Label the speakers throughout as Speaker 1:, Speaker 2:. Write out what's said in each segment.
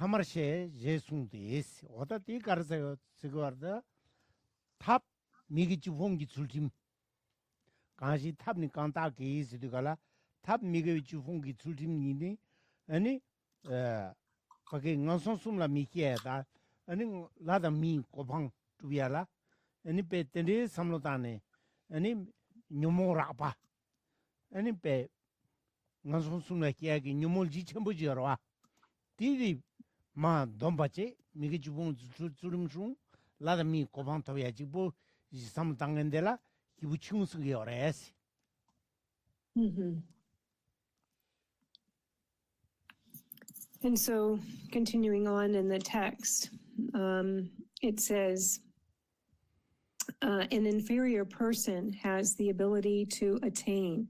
Speaker 1: 타마르셰 제숭데스 오다티 가르세요 지거다 탑 미기치 홍기 줄팀 가시 탑니 칸타기 있으디가라 탑 미기치 홍기 줄팀니니 아니 거기 응선숨라 미키에다 아니 라다 미 고방 두비야라 아니 베텐데 삼로다네 아니 뇨모라바 아니 베 응선숨라 키야기 뇨몰지 첨부지여와 디디 마 돈바체 미기 주봉 줄름중 라다 미 고방 토야지 뭐 삼당엔데라 기부 치우스게 어레스
Speaker 2: And so, continuing on in the text, it says, an inferior person has the ability to attain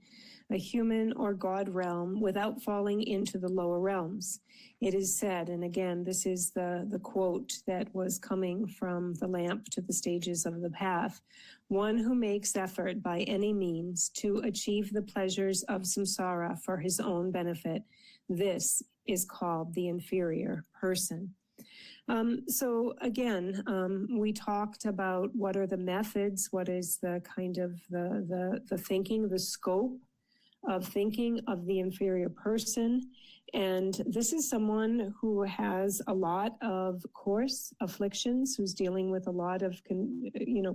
Speaker 2: a human or God realm without falling into the lower realms. It is said, and again, this is the quote that was coming from the lamp to the stages of the path. One who makes effort by any means to achieve the pleasures of samsara for his own benefit, this is called the inferior person. So again, we talked about what are the methods, what is the kind of the thinking, the scope of thinking of the inferior person. And this is someone who has a lot of coarse afflictions, who's dealing with a lot of,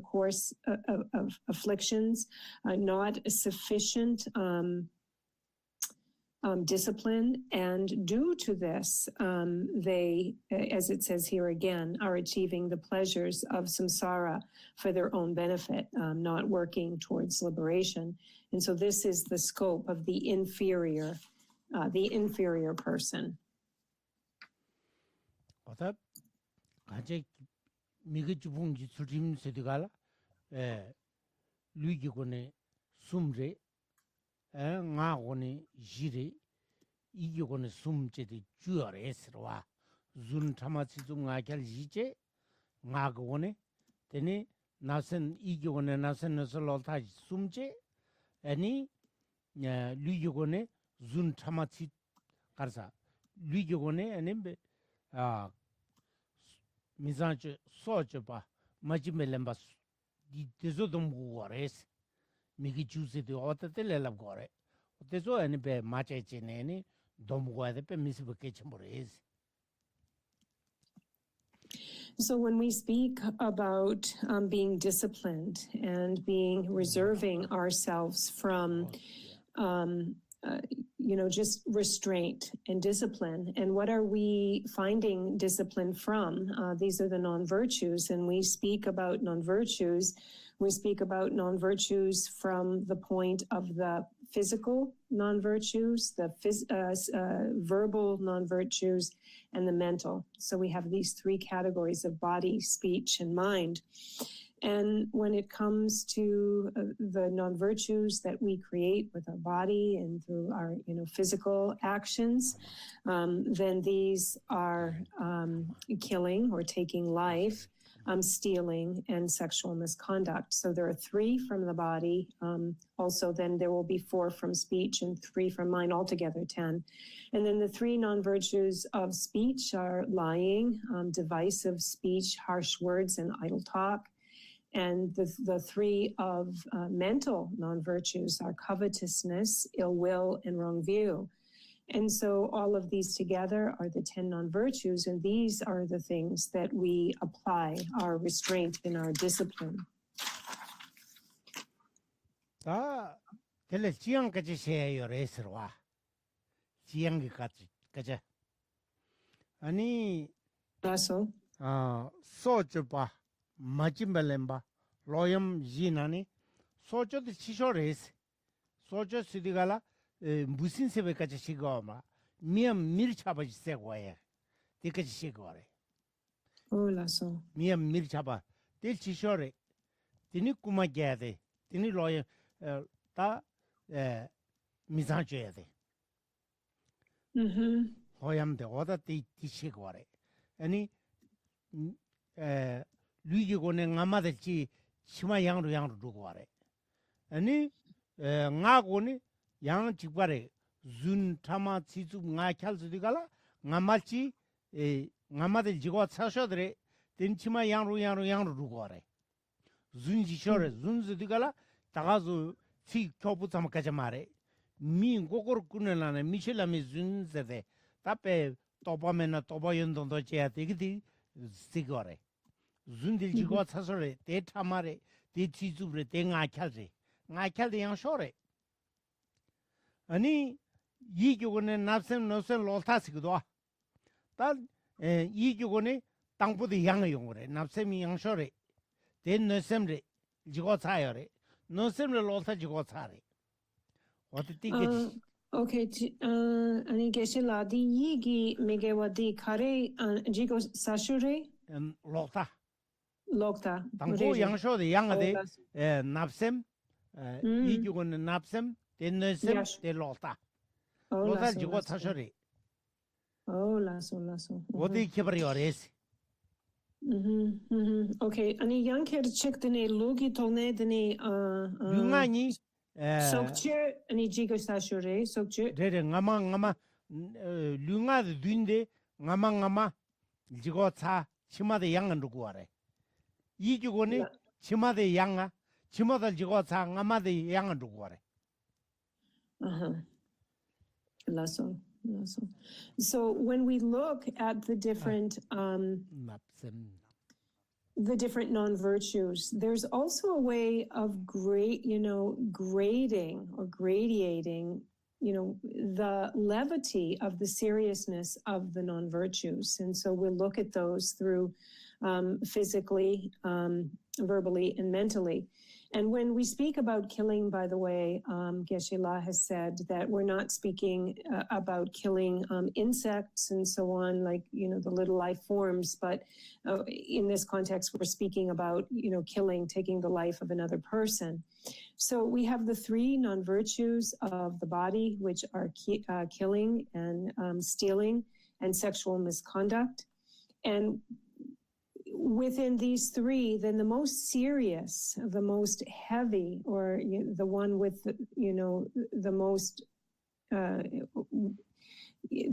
Speaker 2: coarse of afflictions, not sufficient discipline, and due to this, they, as it says here again, are achieving the pleasures of samsara for their own benefit, not working towards liberation. And so this is the scope of the inferior person.
Speaker 1: 어다 가제 미게 주봉지 줄림 세디갈 루이기고네 숨레 ngaone jire igone sumche de juare esrwa zun thamatsi zum ngakel jije ngagone teni nasen igone nasen nasolta sumche ani luigone zun thamatsi karsa luigone anembe mizanche sochba majimelemba di tezodum guares Miki juice de otta te le lab gore. Teso ani be mache cheneni domgwa de pe misbuke chambores.
Speaker 2: So when we speak about being disciplined and being reserving ourselves from just restraint and discipline. And what are we finding discipline from? These are the non-virtues, and we speak about non-virtues. We speak about non-virtues from the point of the physical non-virtues, the verbal non-virtues, and the mental. So we have these three categories of body, speech, and mind. And when it comes to the non-virtues that we create with our body and through our, physical actions, then these are killing or taking life, stealing, and sexual misconduct. So there are three from the body. Also, then there will be 4 from speech and 3 from mind, altogether 10. And then the 3 non-virtues of speech are lying, divisive speech, harsh words, and idle talk. And the 3 of mental non-virtues are covetousness, ill will, and wrong view. And so all of these together are the 10 non-virtues, and these are the things that we apply our restraint in our discipline.
Speaker 1: tele chiang kachi sheyo resrwa. Chiang kachi kacha. Ani
Speaker 2: Also,
Speaker 1: sochupa majimbalemba loyam jinani socho de chisho res. Socho sidigala musin sebe kachi shigoma. Miam mirchaba segwaye. Tikachi shigore.
Speaker 2: oh, lasso.
Speaker 1: Miam mirchaba. Til chishore. Tini kuma gyade. Tini loyam ta mizanchoyade. Hoyam de oda ti shigore. Ani luigone ngamade chi chima yangru dugware. Ani ngagone yang chibare zun tama chizu nga khalsu digala ngamachi ngama들 지고 차셔들에 된치마 양루 루고래 준지 쇼래 준지디가라 다가zu 티 교부 담까지 말해 미 고고로 꾸는라네 미실라미 준세데 답에 또바면나 또바연동도 제야 되기디 시거래 준딜 지고 차서래 대타마래 대치주브레 대가칼제 나칼데 양쇼래 아니 이교고는 납셈 로타스기도 단 이교고는 땅보다 양의 용어래 납셈이 양쇼래 된 너셈래 지고 차요래 너셈래 로타 지고 차래 어떻게
Speaker 2: Okay, ani geshe di yigi megewadi kare jigo sashure
Speaker 1: 로타
Speaker 2: lokta.
Speaker 1: 땅보 양쇼의 양어데 납셈 이교고는 납셈 된 너셈 된 로타 로타 지고 차셔래
Speaker 2: laso.
Speaker 1: 어디 개발이어레스
Speaker 2: Okay, ani yanker check dene logi tone dene
Speaker 1: 융아니
Speaker 2: sokche ani jigo sashure sokche
Speaker 1: 데레 nga마 융아드 dwin데 nga마 지고 차 치마데 양은 누구 알아 이주고니 치마데 양아 치마들 지고 차 nga마데 양은 누구 알아
Speaker 2: laso. So when we look at the different non-virtues, there's also a way of grading or gradating, the levity of the seriousness of the non-virtues. And so we'll look at those through physically, verbally, and mentally. And when we speak about killing, by the way, Geshe-la has said that we're not speaking about killing insects and so on, like, the little life forms, but in this context, we're speaking about, killing, taking the life of another person. So we have the three non-virtues of the body, which are killing and stealing and sexual misconduct. And within these three, then the most serious, the most heavy, or the one with the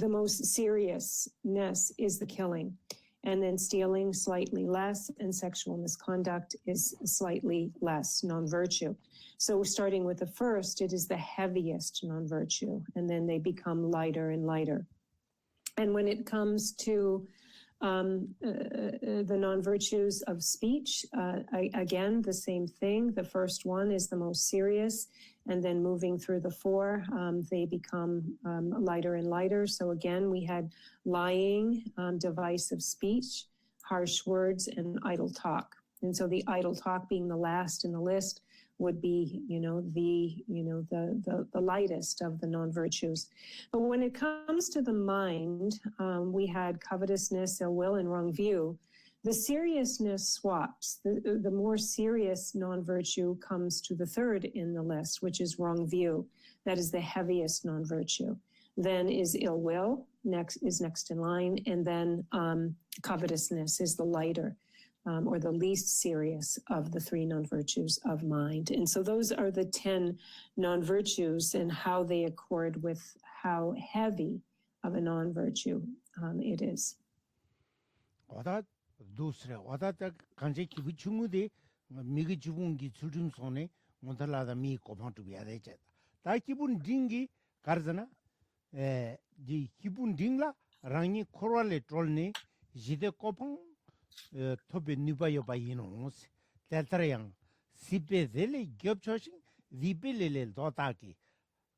Speaker 2: most seriousness is the killing, and then stealing slightly less, and sexual misconduct is slightly less non-virtue. So starting with the first, it is the heaviest non-virtue, and then they become lighter and lighter. And when it comes to the non-virtues of speech, again, the same thing. The first one is the most serious, and then moving through the four, they become lighter and lighter. So again, we had lying, divisive speech, harsh words, and idle talk. And so the idle talk being the last in the list would be, the lightest of the non-virtues. But when it comes to the mind, we had covetousness, ill will, and wrong view. The seriousness swaps. The more serious non-virtue comes to the third in the list, which is wrong view. That is the heaviest non-virtue. Then is ill will, next in line, and then covetousness is the lighter. Or the least serious of the three non-virtues of mind. And so those are the 10 non-virtues and how they accord with how heavy of a non-virtue it is.
Speaker 1: 와다 두스레 와다 간제 기부 중무데 미기 주분기 줄좀 손에 못달라다 미 고방도 비야 되지. 다 기분 딩기 가르잖아. 디 기분 딩라 랑이 코랄레 쫄니 지데 고방 토베 니바요바 이노스 텔트레양 시베델레 겹초싱 리벨레레 도타키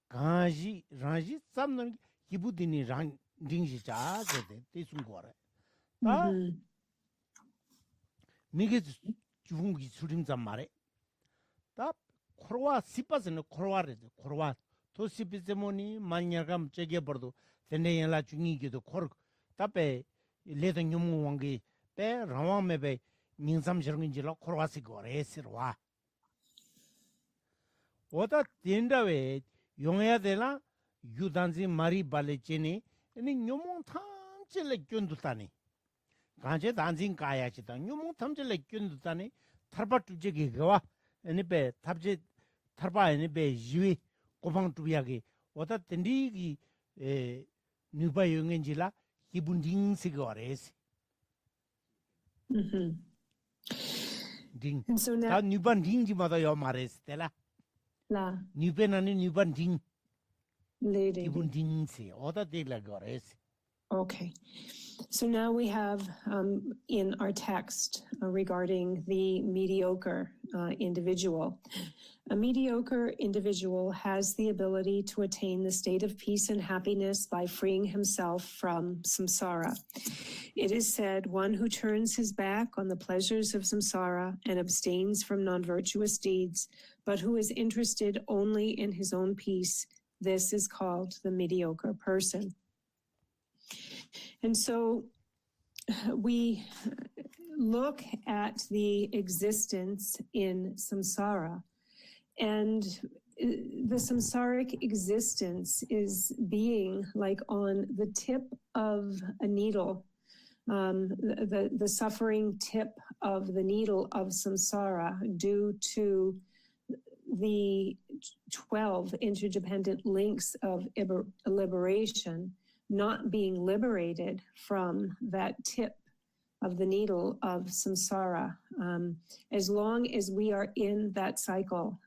Speaker 1: 간지 란지 쌈는 기부디니 란 딩지 자제데 대순고래 다 미게 주분기 수림자 말에 다 코로와 시빠스는 코로와레 코로와 토시비제모니 만냐감 제게버도 데네야라 중이기도 코르 답에 레드 뇽왕기 배 라왕메베 민삼저근지로 코로와시 거래스로와 오다 딘다웨 용해야 되나 유단지 마리 발레치니 니 뇽몽 탐질레 꾼두타니 간제 단진 가야지다 뇽몽 탐질레 꾼두타니 타르바투제기 거와 에니베 탑제 타르바 에니베 지위 고방 투비야기 오다 딘디기 에 뉴바 용엔지라 기분 딩시거레스. 딩.
Speaker 2: And so
Speaker 1: 다
Speaker 2: now,
Speaker 1: 뉴반 딩지마다 요 말레스 때라.
Speaker 2: la,
Speaker 1: 뉴벤아니 뉴반 딩.
Speaker 2: lady.
Speaker 1: 기분 딩시. 어다 데라 거레스.
Speaker 2: Okay. So now we have in our text regarding the mediocre individual. A mediocre individual has the ability to attain the state of peace and happiness by freeing himself from samsara. It is said, one who turns his back on the pleasures of samsara and abstains from non-virtuous deeds, but who is interested only in his own peace, this is called the mediocre person. And so we look at the existence in samsara, and the samsaric existence is being like on the tip of a needle, the suffering tip of the needle of samsara due to the 12 interdependent links of liberation not being liberated from that tip of the needle of samsara. As long as we are in that cycle,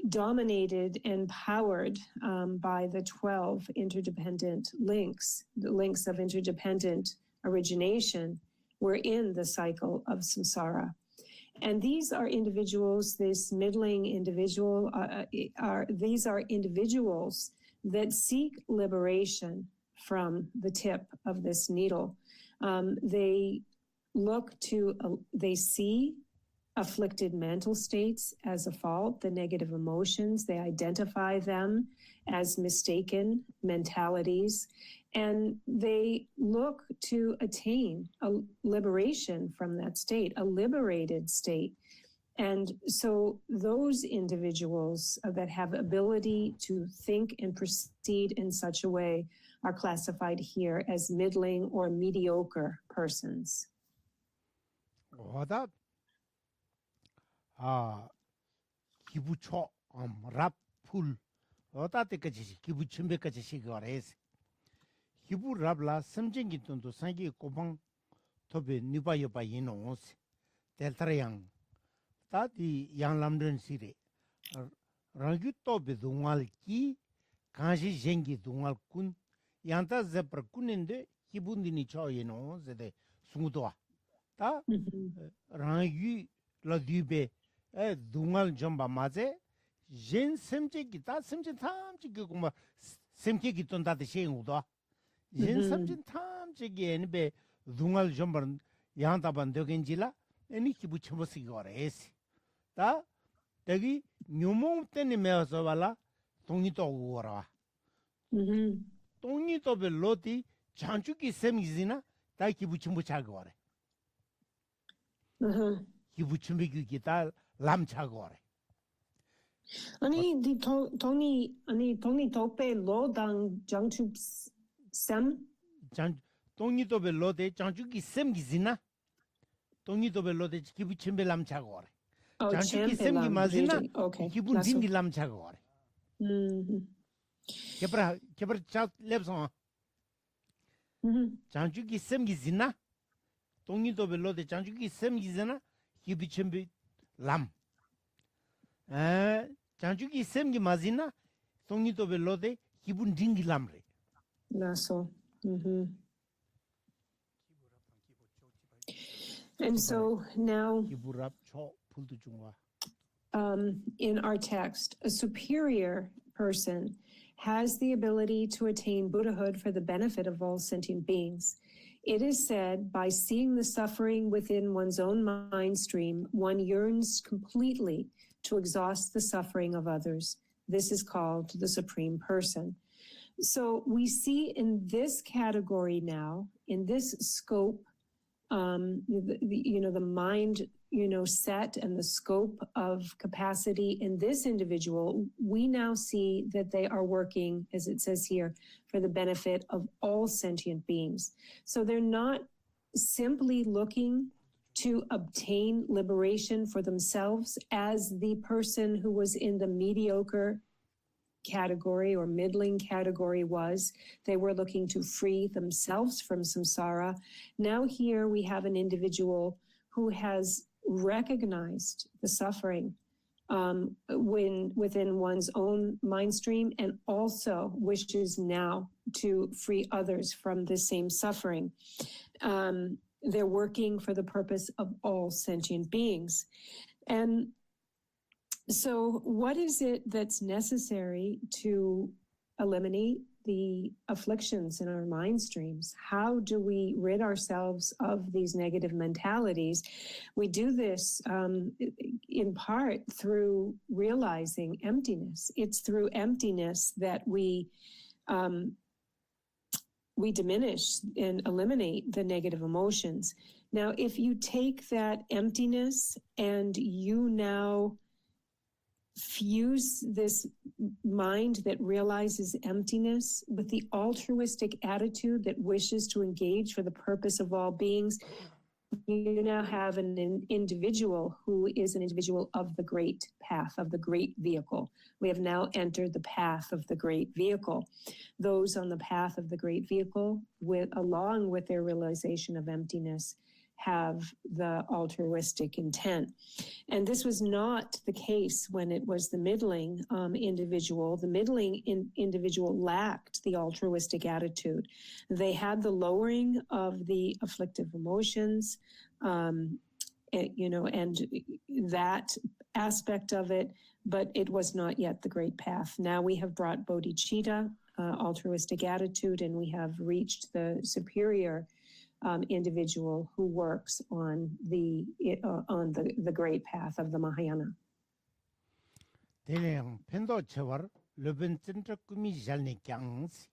Speaker 2: dominated and powered by the 12 interdependent links, the links of interdependent origination, we're in the cycle of samsara. And these are individuals, this middling individual, these are individuals that seek liberation from the tip of this needle. They look to, they see afflicted mental states as a fault, the negative emotions, they identify them as mistaken mentalities, and they look to attain a liberation from that state, a liberated state. And so those individuals that have ability to think and proceed in such a way are classified here as middling or mediocre persons.
Speaker 1: 어다 기부초 랍풀 어다 때까지 기부 준비까지 시거레스. 기부 랍라 섬쟁기 돈도 상기 고방 토베 니바여바 이노스 델타량 Tati yang lamden sire rangi tobe dungal ki kanshi jengi dungal kun yanta zepra kunende kibundini choyeno zede sungudwa ta rangi la dube dungal jamba maze jen semche ki ta semche tamche ki kuma semche ki tonda de shengudwa jen semche tamche ki enbe dungal jamba yanta bandogenjila eni kibu chmosi gores 다 대기 묘몽 때문에 매어서 발라 동이도 오거라. 동이도 별로디 장주기 셈이지나 다 기부침부 차거래. 기부침비 기타 람차거래.
Speaker 2: 아니 돈이 도페 로당 장축 셈
Speaker 1: 동이도 별로디 장주기 셈이지나 동이도 별로디 기부침비 람차거래. 장주기 셈기 맞으나 기분 딩기 람차거래. 개브라 차 랩송. 장주기 셈기지나 동이도 별로데 장주기 셈기지나 기부침비 람. 장주기 셈기 맞으나 동이도 별로데 기분 딩기 람래.
Speaker 2: 나서. And so now, in our text, a superior person has the ability to attain Buddhahood for the benefit of all sentient beings. It is said, by seeing the suffering within one's own mind stream, one yearns completely to exhaust the suffering of others. This is called the Supreme Person. So we see in this category now, in this scope, the mind, set and the scope of capacity in this individual, we now see that they are working, as it says here, for the benefit of all sentient beings. So they're not simply looking to obtain liberation for themselves as the person who was in the mediocre category or middling category was. They were looking to free themselves from samsara. Now here we have an individual who has recognized the suffering within one's own mind stream, and also wishes now to free others from the same suffering. They're working for the purpose of all sentient beings. And so what is it that's necessary to eliminate the afflictions in our mind streams? How do we rid ourselves of these negative mentalities? We do this in part through realizing emptiness. It's through emptiness that we diminish and eliminate the negative emotions. Now, if you take that emptiness and you now fuse this mind that realizes emptiness with the altruistic attitude that wishes to engage for the purpose of all beings, you now have an individual who is an individual of the great path, of the great vehicle. We have now entered the path of the great vehicle. Those on the path of the great vehicle, along with their realization of emptiness, have the altruistic intent. And this was not the case when it was the middling individual. The middling individual lacked the altruistic attitude. They had the lowering of the afflictive emotions, and that aspect of it, but it was not yet the great path. Now we have brought bodhicitta, altruistic attitude, and we have reached the superior individual who works on the great path of the Mahayana.
Speaker 1: 대량 펜도 체월 르벤 센터 꾸미 잘네 강스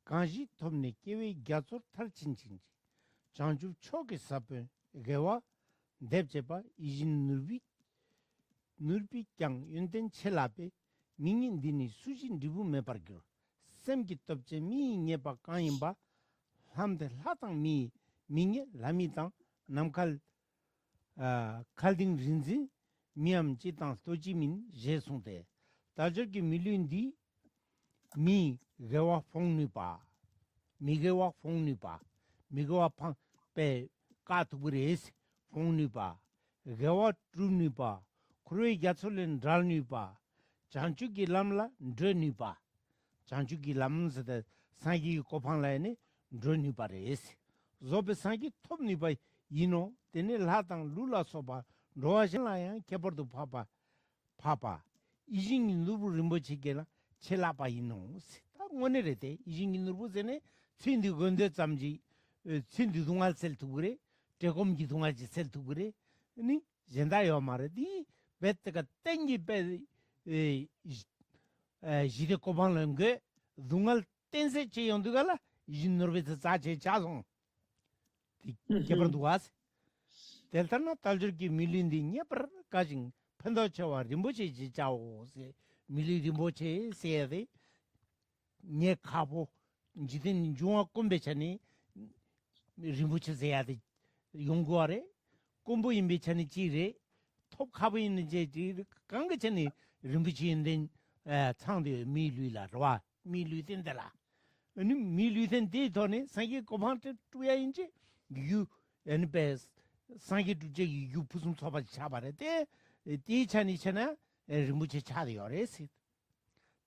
Speaker 1: 간지 톰네 계획 가서 탈친친지 장주 초기 사페 개와 뎁제바 이진 누르비 강 윤된 첼라베 민인디니 수진 리부 메바르교 셈기 톱제 미녜바 강임바 함데 라당 미녜 라미당 남칼 칼딩 린지 미암 지당 도지민 제송데 다저기 밀린디 미 개와 퐁니바 미개와 퐁니바 미개와 팡페 까투브레스 퐁니바 개와 트루니바 크로이 갸솔렌 드랄니바 장주기 람라 드니바 장주기 람스데 상기 고팡라이네 드니바레스 조베 상기 톱니바 이노 데네 라당 룰라소바 로아실라야 개버도 파파 이징이 누부 림보치게라 첼라바 이노 딱 원해레데 이징이 누부제네 신디 건데 잠지 신디 동알 셀투 그래 대검기 동알지 셀투 그래 니 젠다요 말디 베트가 땡기 베 지데 코방랑게 동알 땡세 제용도가라 이징 누르베트 자제 자송 개버도 와스 델타나 탈저기 밀린디 녀버 가징 펀더쳐와 림보체 지자오세 밀리 림보체 세데 녀 카보 지든 중앙 꼼베차니 림보체 세야데 용고아레 꼼보 임베차니 지레 톱 카보 있는 제지 강게차니 림보체 있는 창데 밀리라 와 밀리된다라 아니 밀리된 데도네 상기 고만테 투야인지 유 엔베스 상기 두제 유푸숨 소바지 차바레데 디차니차나 르무체 차디오레스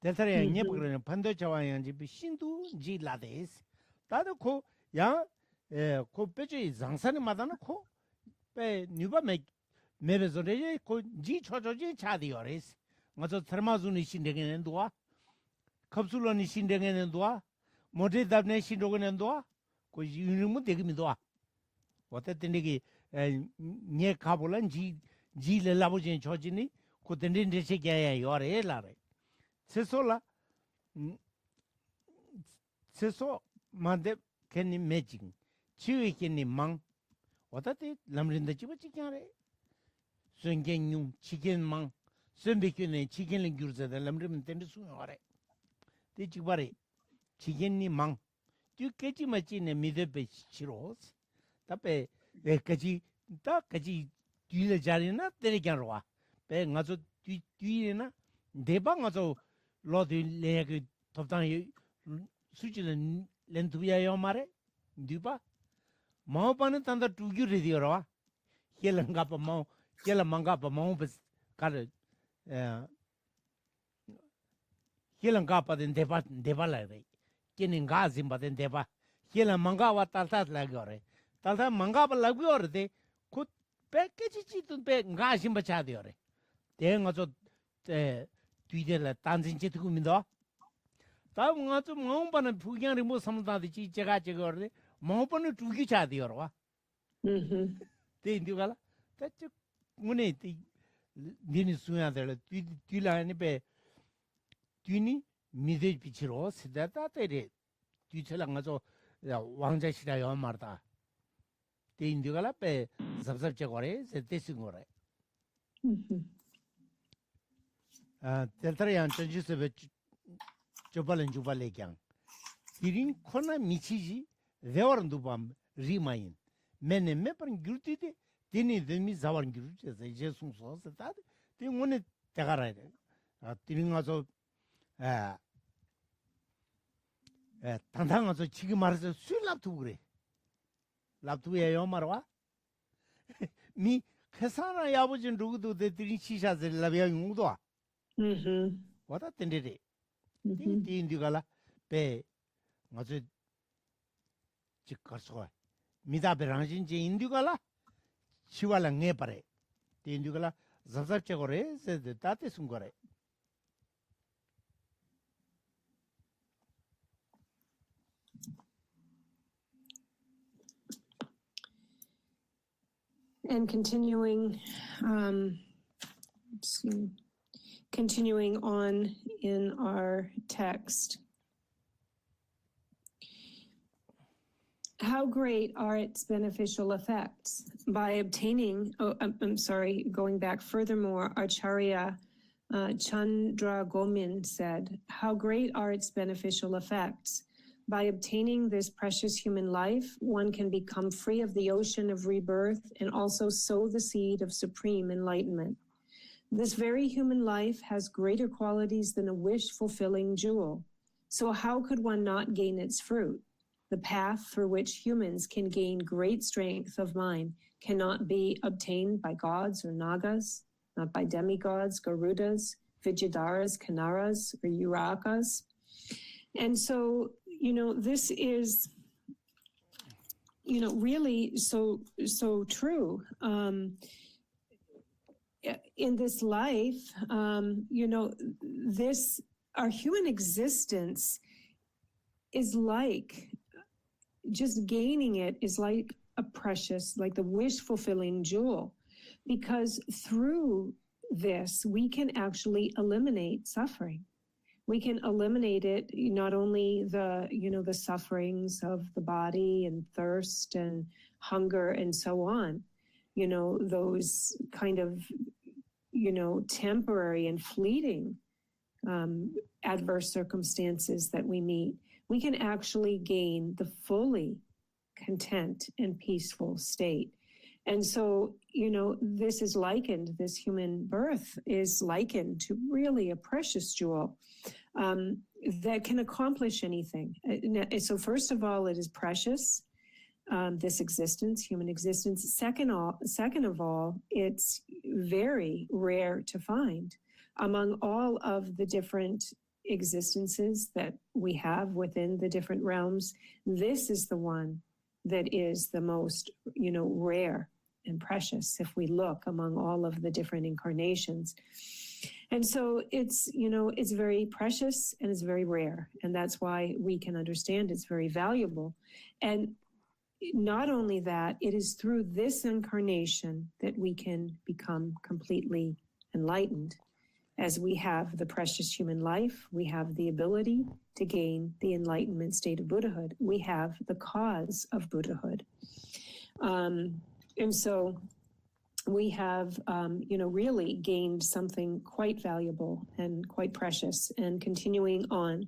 Speaker 1: 델타레 녀버그는 판도자와양지 신두 지라데스 다도코 야코 베지 장산에 마다나코 베 뉴바메 메베조레 코지 초조지 차디오레스 맞아 터마즈니 신데게는 도와 컵술로니 신데게는 도와 모데답네 신도게는 도와 코 유르무 데기미 도와 어때든지 nye kabulan ji le labujin chojini ko tendin de chekya yore lare sesola seso mande kenni mejing chiwi kenni mang otate lamrinda chiba chikyare sungen nyum chiken mang sembe kyune chiken le gyurza da lamrim tendi su yore de chibare chikenni mang tu kechi machi ne midebe chiros tape kachi 다 같이 뒤를 자리나 때리게 하러와 배 가서 뒤에나 대방 가서 Lord Leg top down Switzerland Lentuya Yomare, Dupa. Mahopan Tanda to you ready or Helangapa Mount, Helamangapa Mount, Carrot, Helangapa then Devala, Kenin Gazim, but then Deva, Helamanga Taltat Lagore, Talta Mangapa Lagore, they could package it to pay Gazim Bachadiore. Then also Twitter dancing Chitumindo. Taunga to Mopan and Pugan remove some of the Chichagachagore, Mopan to Gichadiorwa. They do that. Muneti didn't soon other Tula and Bay Tuni, Mide Pichiros, that they did. Tuchelangazo, Wanga Shirayo Marta. The Indugalape, Subsachagore, said this in Gore. Teltarian changes of Jobal and Jubalegang. Hearing Kona Michiji, they were on the bomb, remain. Men and Mepan guilty. Tini the Miss our group as a Jason sauce that they wanted Tagara. Telling us of Tantangas of Chigimars, Sulap to Gray. Lap to Yomarwa. Me, Cassana Yabujin do the three shishas in Lavia Mudoa. What attended it? The Indugala pay was it Chickasoy. Mida Beranjin Indugala. Chivala Nepare. The Indugala Zazachagore says that is Ungore.
Speaker 2: And continuing on in our text. How great are its beneficial effects? By obtaining, going back furthermore, Acharya Chandra Gomin said, how great are its beneficial effects? By obtaining this precious human life, one can become free of the ocean of rebirth and also sow the seed of supreme enlightenment. This very human life has greater qualities than a wish-fulfilling jewel. So how could one not gain its fruit? The path through which humans can gain great strength of mind cannot be obtained by gods or nagas, not by demigods, Garudas, Vidyadharas, Kanaras, or Urakas. And so, this is, really so true. In this life, our human existence is like, just gaining it is like a precious, like the wish-fulfilling jewel, because through this, we can actually eliminate suffering. We can eliminate it, not only the sufferings of the body and thirst and hunger and so on, those kind of, temporary and fleeting adverse circumstances that we meet. We can actually gain the fully content and peaceful state. And so, this human birth is likened to really a precious jewel that can accomplish anything. So first of all, it is precious, this existence, human existence. Second of all, it's very rare to find among all of the different existences that we have within the different realms. This is the one that is the most, rare and precious if we look among all of the different incarnations. And so it's very precious and it's very rare. And that's why we can understand it's very valuable. And not only that, it is through this incarnation that we can become completely enlightened. As we have the precious human life, we have the ability to gain the enlightenment state of Buddhahood. We have the cause of Buddhahood. And so we have, really gained something quite valuable and quite precious. And continuing on,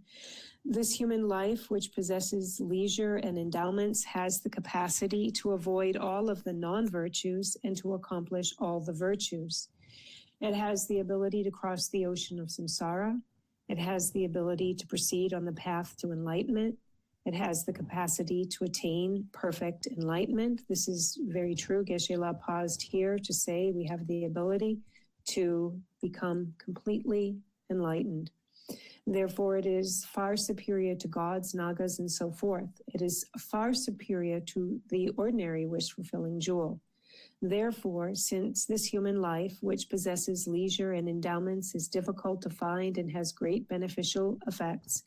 Speaker 2: this human life, which possesses leisure and endowments, has the capacity to avoid all of the non-virtues and to accomplish all the virtues. It has the ability to cross the ocean of samsara It has the ability to proceed on the path to enlightenment. It has the capacity to attain perfect enlightenment. This is very true. Geshe-la paused here to say we have the ability to become completely enlightened. Therefore, it is far superior to gods, nagas, and so forth. It is far superior to the ordinary wish-fulfilling jewel. Therefore, since this human life, which possesses leisure and endowments, is difficult to find and has great beneficial effects,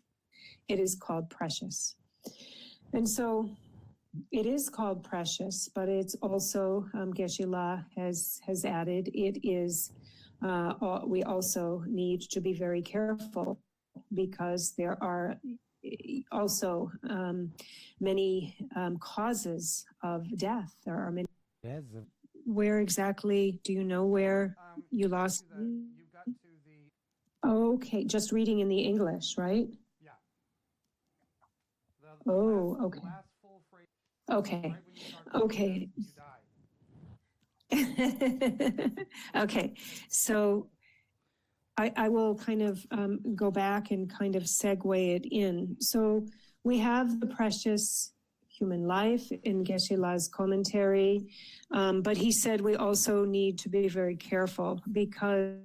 Speaker 2: it is called precious. And so it is called precious, but it's also, Geshe-la has added, it is, we also need to be very careful because there are also many causes of death. There are many.
Speaker 1: Yes.
Speaker 2: Where exactly, do you know where you lost?
Speaker 3: You got to the...
Speaker 2: Okay, just reading in the English, right?
Speaker 3: Yeah.
Speaker 2: Oh, okay.
Speaker 3: Last full phrase.
Speaker 2: Okay,
Speaker 3: Right when you start
Speaker 2: okay. Okay, so I will kind of go back and kind of segue it in. So we have the precious human life in Geshe-la's commentary, but he said we also need to be very careful because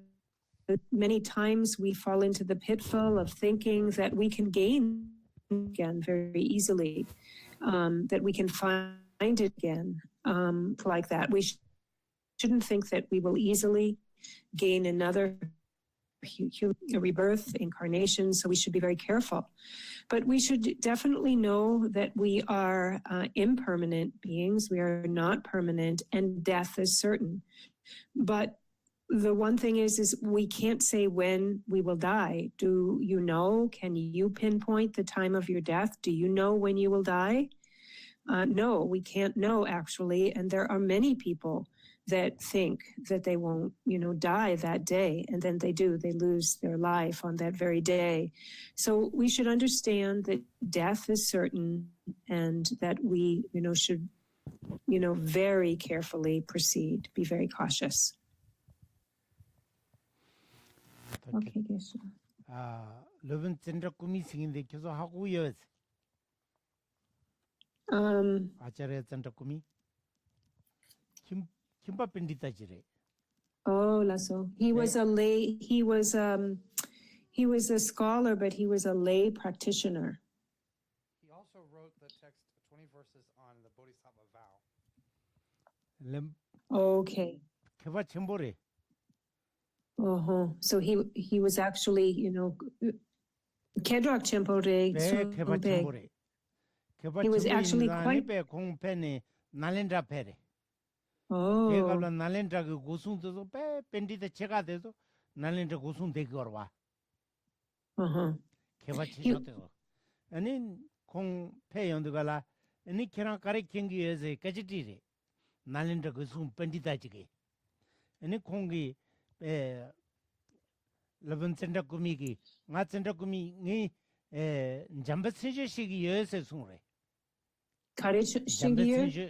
Speaker 2: many times we fall into the pitfall of thinking that we can gain again very easily, that we can find it again like that. We shouldn't think that we will easily gain another rebirth, incarnation, so we should be very careful. But we should definitely know that we are impermanent beings. We are not permanent, and death is certain. But the one thing is we can't say when we will die. Do you know? Can you pinpoint the time of your death? Do you know when you will die? No, we can't know actually, and there are many people that think that they won't, die that day, and then they do. They lose their life on that very day. So we should understand that death is certain, and that we, should, very carefully proceed. Be very cautious. Okay, Geshe.
Speaker 1: 러번 젠더 꿈이 생긴데 계속 하고요. 아차례 젠더 꿈이 김밥 밴디다지래.
Speaker 2: Oh, Lasso. He was a scholar, but he was a lay practitioner.
Speaker 3: He also wrote the text 20 verses on the Bodhisattva vow.
Speaker 2: Okay.
Speaker 1: 개바 첨보래.
Speaker 2: So he was actually, Kedrak Chempore.
Speaker 1: 개바 첨보래.
Speaker 2: He was actually quite.
Speaker 1: 공패네 날렌다 패래.
Speaker 2: Oh.
Speaker 1: 걔가 날렌다 그 고승도 빼 밴디데 제가 돼서 날렌다 고승 되게 걸어와. 개바 치셔도. 아니 공패 연도가라. 아니 걔랑 가리 경기에서 까지티래. 날렌다 고승 밴디다지게. 아니 공기 러번 센터 꾸미기 nga 센터 꾸미 니 잠바 세제식이 여세 숭래
Speaker 2: Kare Shingiyu?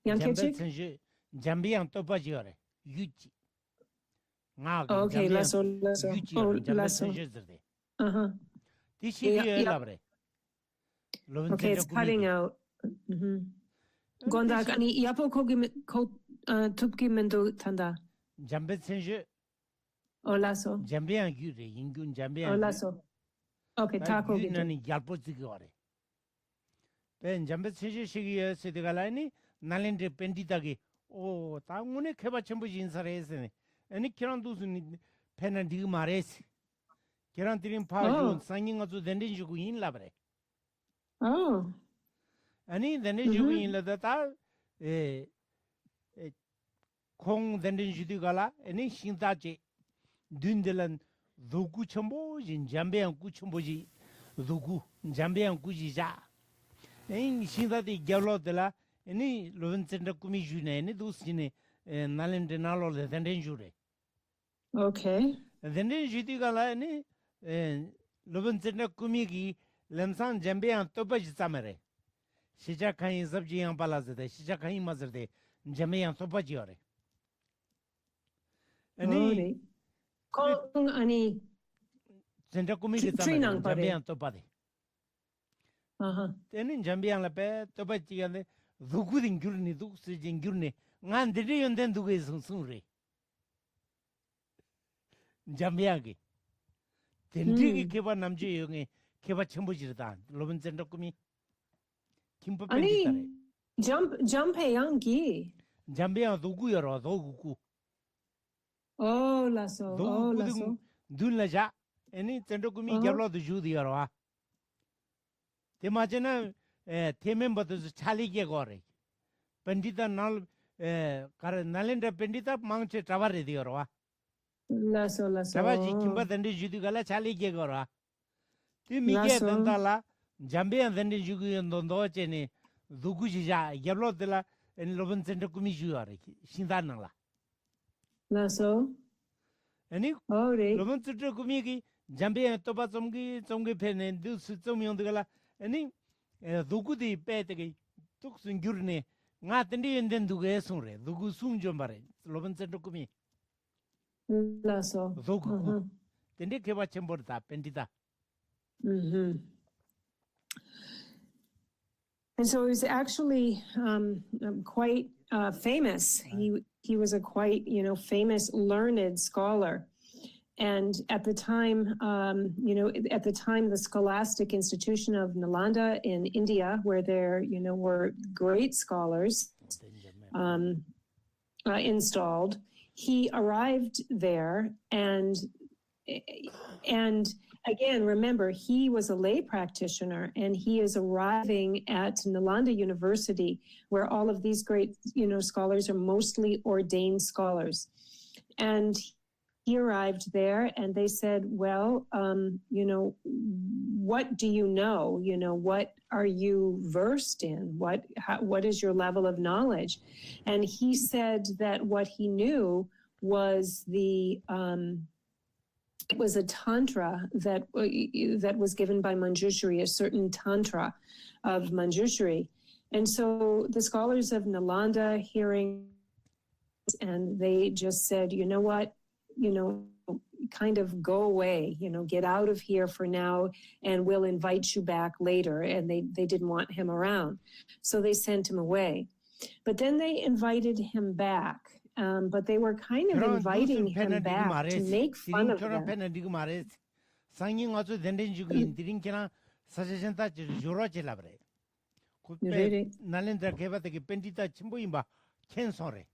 Speaker 1: 잠바 잠비양 또 빠지거래 유지 nga
Speaker 2: Okay, Lasso. Oh, Lasso.
Speaker 1: 디시리에
Speaker 2: Okay, it's cutting out. Gondak ani yapo kogi tupki mendo tanda.
Speaker 1: 잠베 센제
Speaker 2: Oh, Lasso.
Speaker 1: 잠비양 유래 인군 잠비양
Speaker 2: Oh, Lasso. Okay, taco.
Speaker 1: 유나니 얄포지거래 벤 잠베 세제식이 세대가라니 날렌데 벤디다기 오 당문에 개바 전부 인사를 했으니 아니 계란 두순이 펜은 디그 말했어 계란 드림 파주 상인가도 된데 주고 인라버래
Speaker 2: Oh.
Speaker 1: 아니 된데 주고 인라다 콩 된데 주디가라 아니 신다지 둔들은 누구 첨보진 잠배양 구첨보지 누구 잠배양 구지자 에 신다디 결로들라 아니 로벤센터 꾸미 주네니 두스니 날렌데 날로레 된데 주래
Speaker 2: Okay.
Speaker 1: 된데 주디가라 아니 로벤센터 꾸미기 lemsan jambeyan topaji samare 시작하인 섭지양 발라즈데 시작하인 마즈데 jambeyan topa지 요래 아니
Speaker 2: Kong ani
Speaker 1: Center committee
Speaker 2: Trinang pare.
Speaker 1: Jambian topade. Then Jambian la pe topachi and the good in Gurni, Dukes in Gurni, Nan the day and then do is soon re. Jambiagi. Then Digi Kiva Namji, Kiva Chambujitan, Lovan Center Kumi. Kimpo
Speaker 2: Ani jump hey yangi.
Speaker 1: Jambia Dugu or Dogu.
Speaker 2: Oh lasso.
Speaker 1: Dulaja, any Tendokumi Gablo the Judy or the Majana, Tememba the Charlie Gagore. Pendita Nal Nalenda Pendita, Mount Travari the Orwa.
Speaker 2: Lasso.
Speaker 1: Tavaji Kimba and the Judugala Charlie Gagora. Timmy Dantala, Jambi and then the Jugu and Dondochene, Dugujija, Gablo de la, and Lovan Tendokumi Juari, Shindanala.
Speaker 2: Lasso.
Speaker 1: Any
Speaker 2: Oh,
Speaker 1: Lovan Tendokumi, Jambi and Toba Songi Pen and do Sumi on the Gala, any Dugudi Petegi, Tux in Gurne, Natandi and then Dugesure, Dugusun Jombare, Lovan Tendokumi.
Speaker 2: Lasso.
Speaker 1: Zogu. Then they came a chamber tap, Pendita.
Speaker 2: And so he was actually quite famous. He was a quite famous learned scholar. And at the time, the scholastic institution of Nalanda in India, where there were great scholars installed, he arrived there and again, remember, he was a lay practitioner, and he is arriving at Nalanda University, where all of these great, scholars are mostly ordained scholars. And he arrived there, and they said, well, what do you know? What are you versed in? What is your level of knowledge? And he said that what he knew was it was a tantra that was given by Manjushri, a certain tantra of Manjushri. And so the scholars of Nalanda hearing, and they just said, you know what, kind of go away, get out of here for now, and we'll invite you back later. And they didn't want him around. So they sent him away. But then they invited him back. But they were kind of inviting him back to make fun of them.
Speaker 1: Singing also then you didn't suggestion that Jorochelabre. Nalenda gave at the Pendita Chimbuimba, Kensore.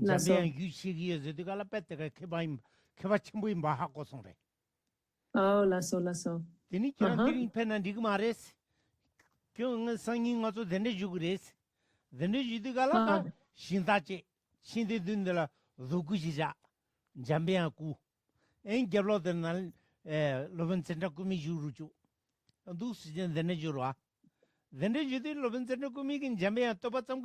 Speaker 1: Zabian Yushi is the Galapet, Kebaim, Kevachimbuimba Hakosore.
Speaker 2: Oh, lasso.
Speaker 1: Then you can't pen and digmares. Singing also then the Jugres. Then you do Galapa, Shindachi. Shindi Dundala, Zuguja, Jambian Ku, and Gablo the Nal, Loven Center Kumi Juruju, and do Sijan the Nejura. Then you did Loven Center Kumi in Jambia, Topa some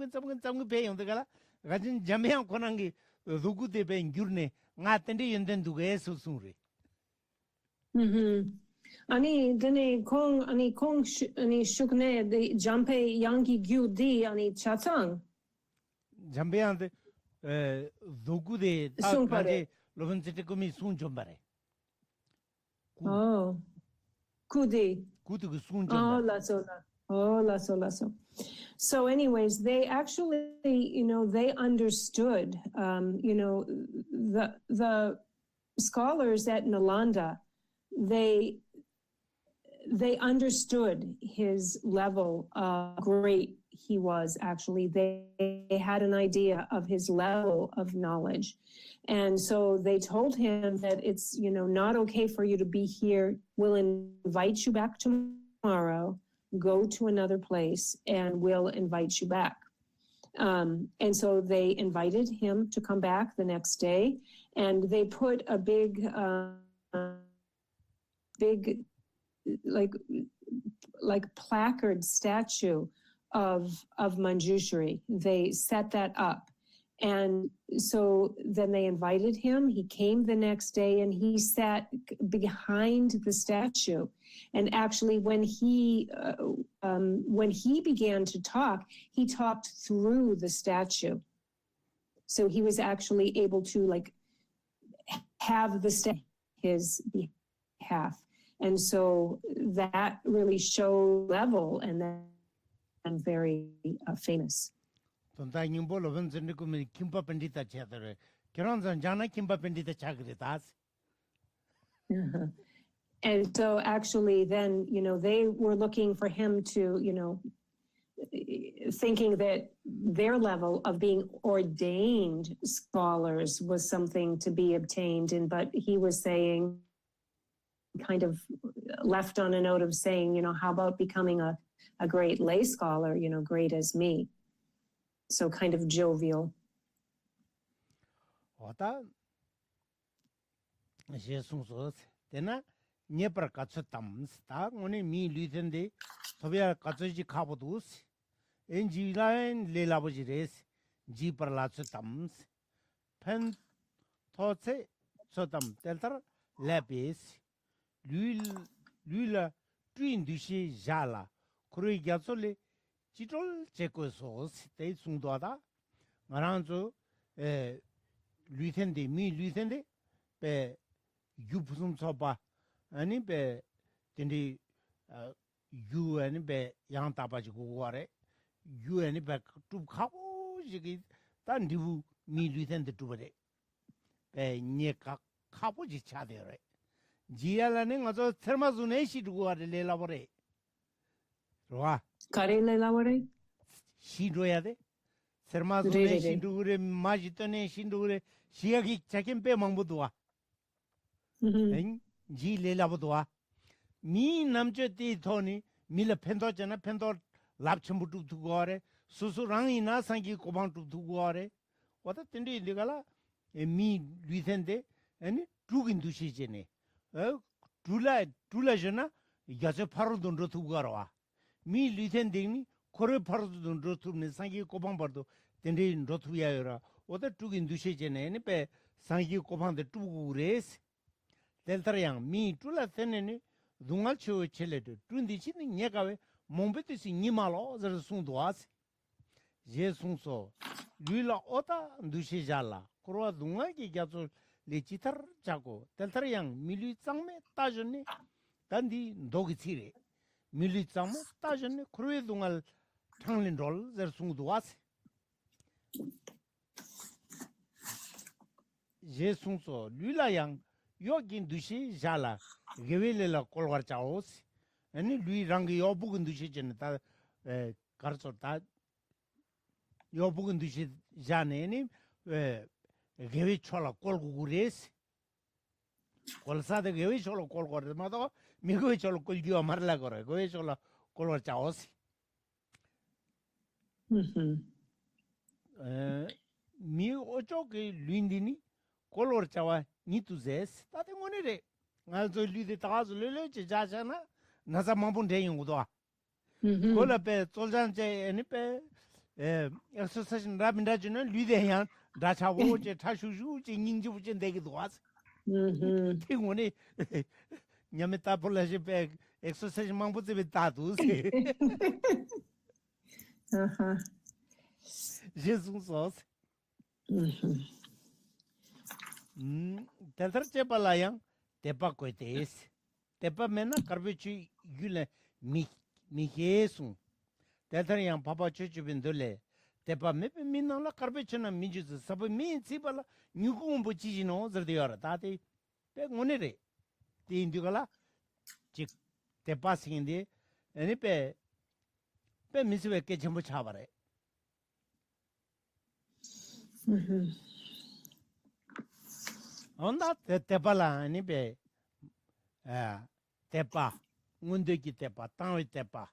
Speaker 1: pay on the Gala, Rajin Jambian Konangi, Zugu de Pay in Gurne, Natendi and then to Gesu Suri.
Speaker 2: Ani dene kong ani shukne the Jampe Yangi Gyu di ani Chatang.
Speaker 1: Jambian Zogu de Loven Center Kumi soon Jombare.
Speaker 2: Oh, Kudi.
Speaker 1: Kutu soon
Speaker 2: Lasso. Oh, lasso. So anyways, they actually, they understood, the scholars at Nalanda, they understood his level of great he was actually. They had an idea of his level of knowledge. And so they told him that it's, not okay for you to be here. We'll invite you back tomorrow, go to another place, and we'll invite you back. And so they invited him to come back the next day, and they put a big like placard statue of Manjushri. They set that up. And so then they invited him. He came the next day and he sat behind the statue. And actually when he began to talk, he talked through the statue. So he was actually able to have the statue his path. And so that really showed level and then very famous.
Speaker 1: 돈다 님볼 원전에 그면 김밥 pendita 차더래. 결혼전 자나 김밥 pendita 차그랬다스.
Speaker 2: Uh-huh. And so actually then, they were looking for him to, thinking that their level of being ordained scholars was something to be obtained. But he was saying, kind of left on a note of saying, how about becoming a great lay scholar, great as me. So kind of jovial.
Speaker 1: 어다 예수서 되나 네버 같이 담스다 오늘 미 리든데 소비아 같이 가보도스 엔지라인 레라버지레스 지퍼라츠 담스 펜 토체 소담 델터 레비스 류라 트윈디시 자라 크루이갸솔레 지톨 제코소스 데 숭도하다 마란조 루텐데 미 루텐데 베 유부숨 서바 아니 베 딘디 유 아니 베 양타바지고 와레 유 아니 베 뚜카보 지기 단디부 미 루텐데 뚜버레 베 녜카 카보지 차데레 지알라네 가서 테르마즈네 시두고 와레 레라버레 로아
Speaker 2: 카레 레라버레
Speaker 1: 시도야 돼 세르마즈네 시두그레 마지토네 시두그레 시야기 자긴 빼망보도와 지 레라보도와 미 남저티 토니 밀레 펜도잖아 펜도 랍첨부두 두고아래 수수랑이나 상기 고방두 두고아래 와다 텐데 리가라 미 리센데 아니 두긴 두시제네 둘라잖아 야저 파로돈 두고아라 미 리센데니 코레 파로돈 두네 상기 고방바도 텐데 로투야여라 오다 두긴 두시제네 베 상기 고방데 두고레스 델타량 미 둘라 텐네 둥알초 첼레도 둔디치니 녀가베 몽베티시 니말로 저송도아스 제송소 류라 오타 두시잘라 코로아 둥알기 갸조 레치터 자고 델타량 밀리 짱메 따전네 단디 도기치레 밀리 짱메 따전네 코로에 둥알 탕린롤 저송도아스 제송소 류라양 요긴 두시 잘라 게벨레라 콜와차오스 아니 루이 랑기 요부근 두시잖아 다 가르쳤다 요부근 두시 자네니 게베 촐라 콜구구레스 콜사데 게베 촐라 콜거르마도 미고에 촐라 콜디오 마르라 거래 고에 촐라 콜와차오스 미 오쪽에 륜디니 콜워차와 니투제스 다데 모네레 알조 리데 타즈 레레 자자나 나자 마본 대용도아 콜라페 쫄잔제 에니페 엑서사이즈 라빈다즈는 리데양 다차고제 타슈슈 징징지부진 되기도 와스 티고네 냐메타 폴라제페 엑서사이즈 망보제베 다두세
Speaker 2: 아하
Speaker 1: 제수소스 텔터체 발라양 테파 코이테스 테파 메나 카르비치 귤레 미케스 텔터양 파파 추추빈돌레 테파 메페 미나라 카르비치나 미주스 사바 미치발라 뉴고음보 지지노 저디어라 다데 페 오네레 티인디갈라 직 테파 싱인데 에니페 페 미스베케 쳔보 차바레 onda tepala ni be tepa ngundeki tepa tawi tepa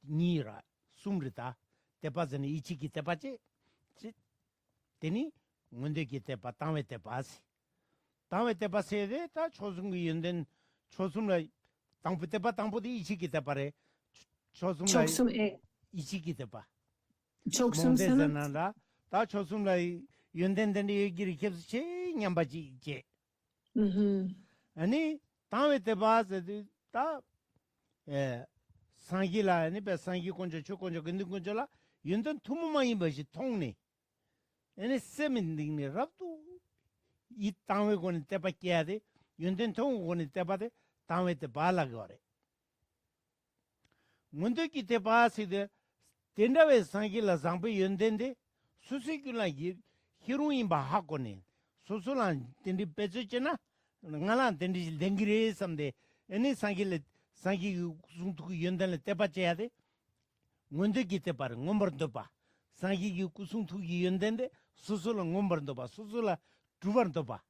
Speaker 1: nira sumrita tepa zani ichiki tepa che teni ngundeki tepa tawi tepa se de ta chosungi yenden chosumla tangpu tepa tangpu di ichiki tepa re chosumla ichiki tepa
Speaker 2: choksum
Speaker 1: sana 다 초숨라이 연된데니 얘기를 계속 제 냠바지 이제 아니 다음에 때 봐서 다 상기라 아니 배 상기 건조 초건조 근데 건조라 연된 투무만이 뭐지 통네 아니 세민딩네 랍도 이 땅에 거는 때밖에 해야 돼 yonten tong woni tepade tawe te bala gore mundu ki te paasi de tendawe sangi la zangpe yonten de susikula hiruin ba hakone susulan tendi pecho chena ngala tendi dengire samde eni sangi le sangi sungtu yonten le tepa cheyade mundu ki te par ngombar dopa sangi ki kusungtu yonten de susula ngombar dopa susula drubar dopa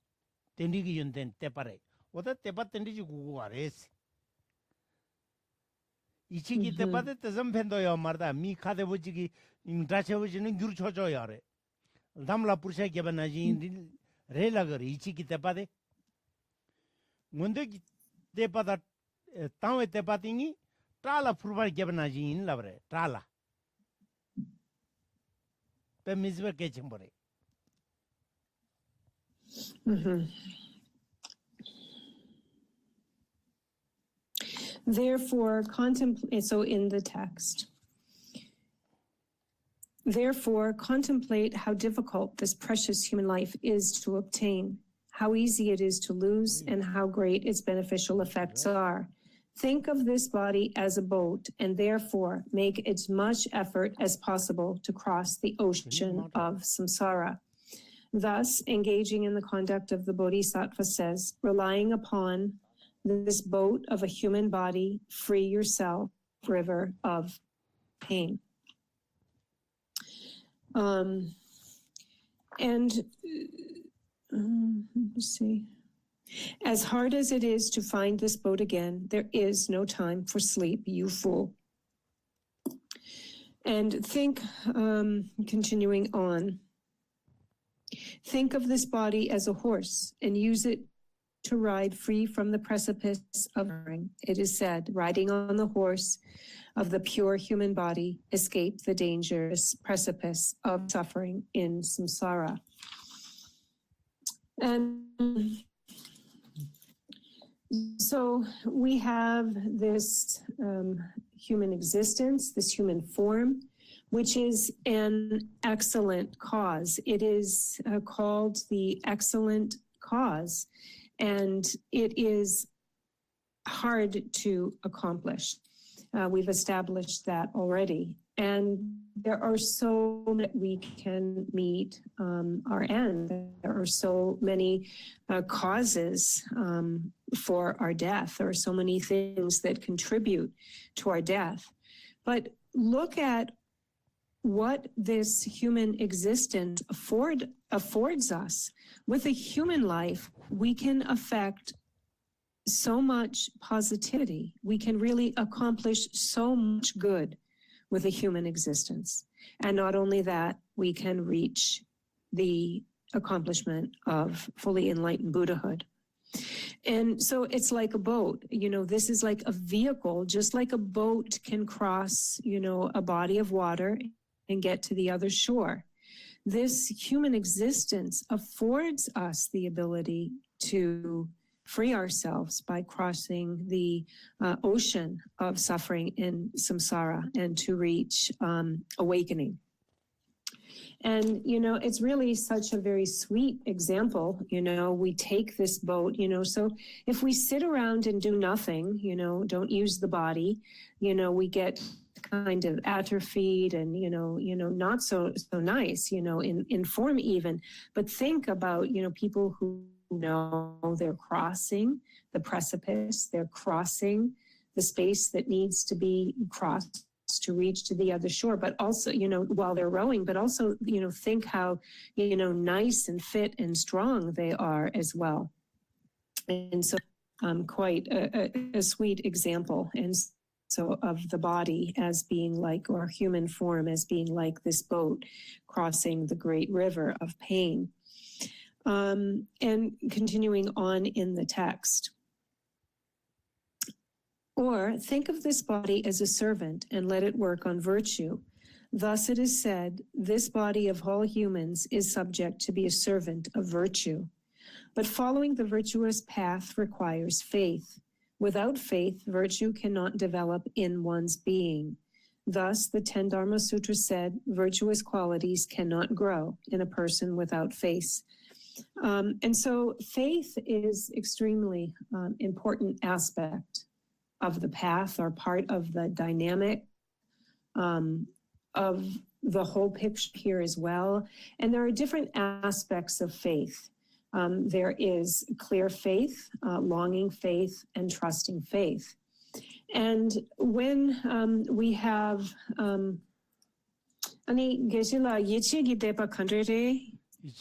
Speaker 1: tendi ki yonten tepare oda tepa tendi ji gugu ares 이치기 때바데 때좀 팬도요 말다 미 카데 보지기 인다체 보지는 규르 쳐줘야래 담라 부르샤 개바나지 레라거 이치기 때바데 문데 때바다 타웨 때바팅이 트랄라 프루바 개바나지 인라브레 트랄라 페미즈베 케침보레
Speaker 2: Therefore, contemplate, so in the text, therefore, contemplate how difficult this precious human life is to obtain, how easy it is to lose, and how great its beneficial effects are. Think of this body as a boat, and therefore make as much effort as possible to cross the ocean of samsara. Thus, engaging in the conduct of the Bodhisattva says, relying upon this boat of a human body, free yourself, river of pain. Let's see. As hard as it is to find this boat again, there is no time for sleep, you fool. And think, continuing on, think of this body as a horse and use it to ride free from the precipice of suffering. It is said, riding on the horse of the pure human body, escape the dangerous precipice of suffering in samsara. And so we have this human existence, this human form, which is an excellent cause. It is called the excellent cause. And it is hard to accomplish. We've established that already. And there are so many we can meet our end. There are so many causes for our death. There are so many things that contribute to our death. But look at what this human existence affords us. With a human life, we can affect so much positivity. We can really accomplish so much good with a human existence. And not only that, we can reach the accomplishment of fully enlightened Buddhahood. And so it's like a boat, this is like a vehicle, just like a boat can cross, a body of water and get to the other shore. This human existence affords us the ability to free ourselves by crossing the ocean of suffering in samsara and to reach awakening. And, it's really such a very sweet example. We take this boat, so if we sit around and do nothing, don't use the body, we get kind of atrophied and, not so nice, in form even. But think about, people who know they're crossing the precipice, they're crossing the space that needs to be crossed to reach to the other shore, but also, while they're rowing, but also, think how, nice and fit and strong they are as well. And so quite a sweet example. And so of the body as being like, or human form as being like this boat crossing the great river of pain. And continuing on in the text. Or think of this body as a servant and let it work on virtue. Thus it is said, this body of all humans is subject to be a servant of virtue. But following the virtuous path requires faith. Without faith, virtue cannot develop in one's being. Thus, the 10 Dharma Sutra said, virtuous qualities cannot grow in a person without faith. And so faith is extremely important aspect of the path, or part of the dynamic of the whole picture here as well. And there are different aspects of faith. There is clear faith, longing faith, and trusting faith. And when we have 아니 계실라 예치기 대파 컨트레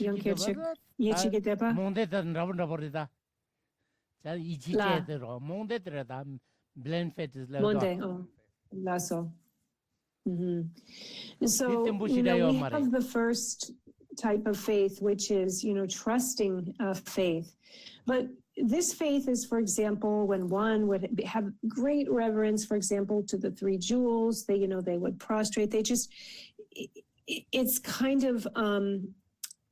Speaker 2: 영케치 예치기 대파
Speaker 1: 몽데든 라본라버리다. 자 이치제대로 몽데들다 blend fit is level.
Speaker 2: Monday, lasso. So we have the first type of faith, which is trusting faith, but this faith is, for example, when one would have great reverence, for example, to the three jewels, they would prostrate. It's kind of,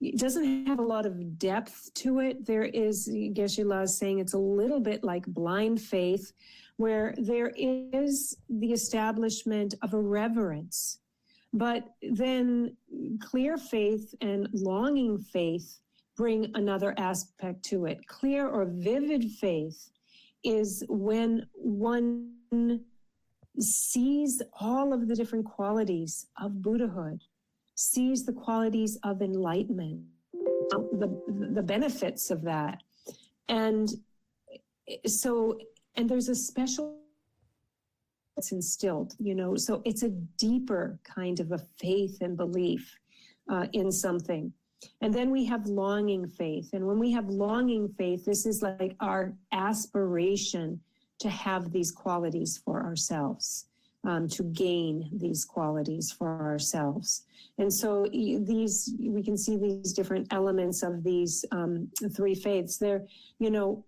Speaker 2: it doesn't have a lot of depth to it. There is, Geshe-la is saying, it's a little bit like blind faith, where there is the establishment of a reverence, but then clear faith and longing faith bring another aspect to it. Clear or vivid faith is when one sees all of the different qualities of Buddhahood, sees the qualities of enlightenment, the benefits of that. And there's a special that's instilled, so it's a deeper kind of a faith and belief in something. And then we have longing faith. And when we have longing faith, this is like our aspiration to have these qualities for ourselves, to gain these qualities for ourselves. And so we can see these different elements of these three faiths. There,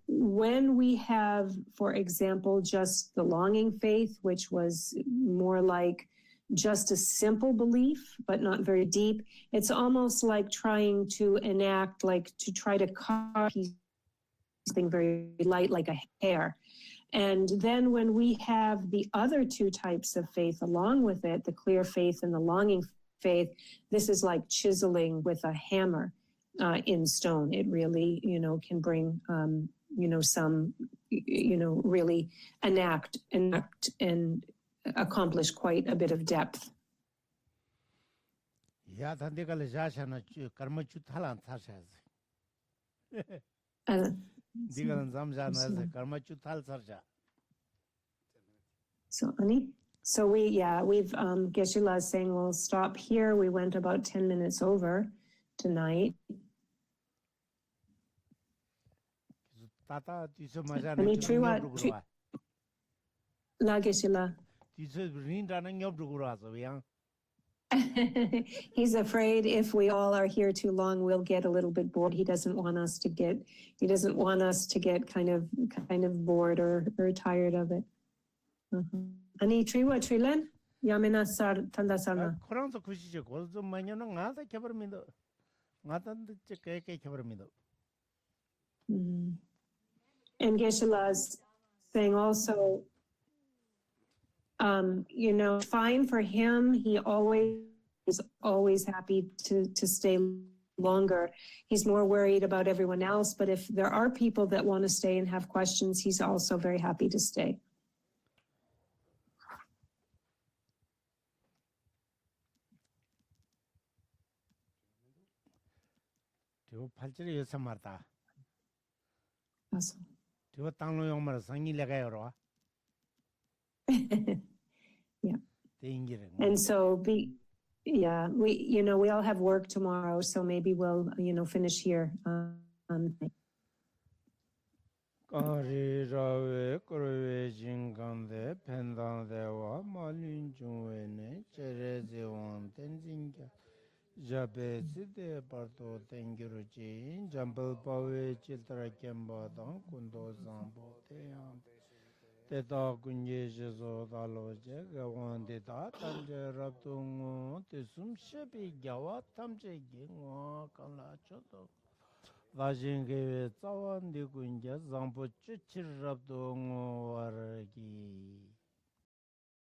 Speaker 2: when we have, for example, just the longing faith, which was more like just a simple belief, but not very deep. It's almost like trying to enact, like to try to carve something very light, like a hair. And then when we have the other two types of faith along with it, the clear faith and the longing faith, this is like chiseling with a hammer in stone. It really, can bring, some, really enact and accomplish quite a bit of depth.
Speaker 1: Yeah, tandikale jashana karma chuthalan thashaz. Digalan zamjana karma chuthal sarja.
Speaker 2: So Ani, we've Geshe-la is saying we'll stop here. We went about 10 minutes over tonight.
Speaker 1: Tata tiso majana
Speaker 2: Ani triwa la Geshe-la. He's afraid if we all are here too long, we'll get a little bit bored. He doesn't want us to get kind of bored or tired of it. Ani triwa trilen yamena sar tanda sarna.
Speaker 1: Koranso kushije golzo manyona ngada kebarmindo. Ngada ke kebarmindo.
Speaker 2: And Geshe-la is saying also, fine for him. He is always happy to stay longer. He's more worried about everyone else. But if there are people that want to stay and have questions, he's also very happy to stay. Awesome. Yeah. And so we all have work tomorrow, so maybe we'll finish here.
Speaker 1: Jabezide parto tengiruji jambal pawe chiltra kemba dan kundo zambo teyan teta kunye jezo daloje gawande da tanje rabtungo tesum shebi gyawa tamje gengwa kala chodo vajinge tsawande kunje zambo chichir rabtungo wargi